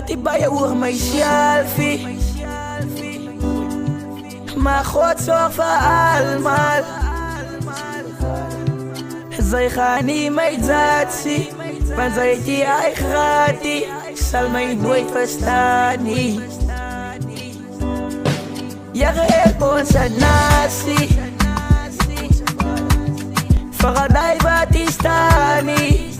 Praat ik bij je oor mijn selfie. Maar God zorgt voor allemaal. Zij gaan niet mij dat zien, want zij heeft die eigen gratis. Zal mij nooit verstaan. Ja, help onze natie. Vooral die wat die staan niet.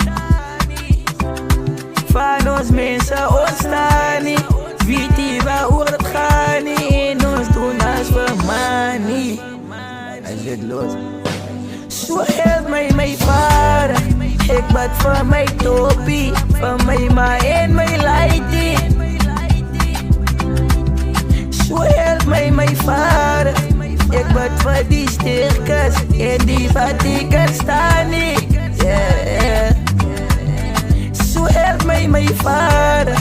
Van ons mensen ontstaan niet. Weet die waar het gaat niet. In ons doen als we money. Hij zit los. Zo help mij mijn vader. Ik bad voor mijn topie. Voor mijn ma en mijn lightie. Zo help mij mijn vader. Ik bad voor die sterkers. En die wat ik kan staan niet. Yeah. Zo help mij mijn vader.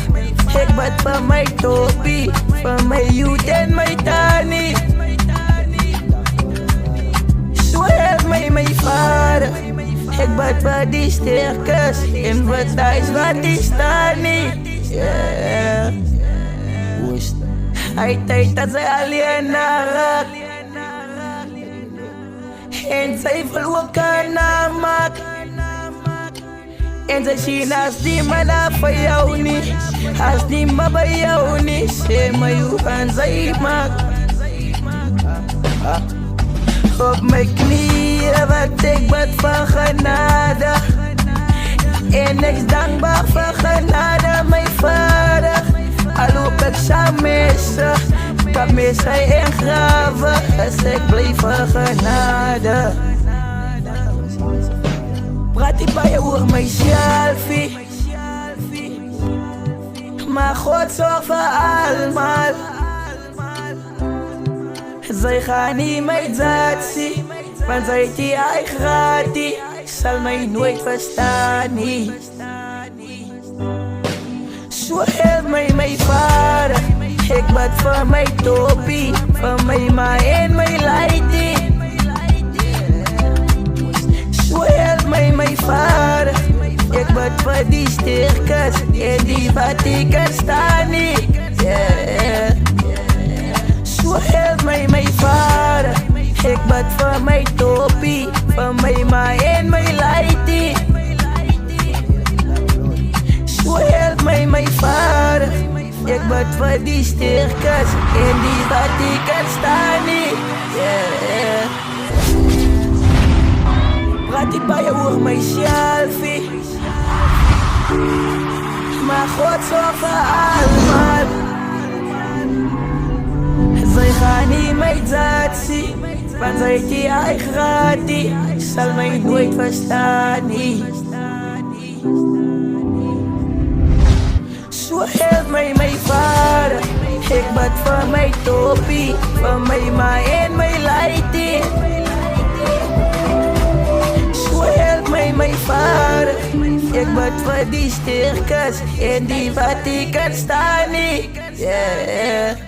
Ik bad voor mijn topie. Voor mijn youth en mijn tani. Zo help mij mijn vader. Ik bad voor die sterkers. En wat thuis wat die staan niet. Yeah. Hij tijd dat zij alleen naar. En zij wil elkaar namaken. En zij zien als die man voor jou niet. Als die man bij jou niet. Zeg maar hoe gaan zij maken. Op mijn knieën wat ik bad van genade. En ik is dankbaar voor genade mijn vader. Al loop ik samen kan me zij en graven. Als ik blijf voor genade. Praat ik bij je oor mijn selfie. Maar God zorgt voor allemaal. Zij gaan niet mij dat zien, want zij heeft die eigen gratis. Zal mij nooit verstaan. Zo help mij mijn vader. Ik bad voor mijn topie. Voor mijn ma en mijn lightie. Zo help mij mijn vader. Ik bad voor die sterkers. En die wat ik kan staan niet. Yeah. Zo help mij mijn vader. Ik bad voor mijn topie. Voor mijn ma en mijn lightie. Zo help mij mijn vader. Ik bad voor die sterkers. En die wat ik kan staan niet. Yeah. Praat ik bij je oor mijn selfie. Maar God zorgt voor allemaal. Zij gaan niet mij dat zien, want zij heeft die eigen gratis. Zal mij nooit verstaan. Zo help mij mijn vader. Ik bad voor mijn topie. Voor mijn ma en mijn lightie. Zo help mij mijn vader. Ik bad voor die sterkers. En die wat ik kan staan niet. Yeah.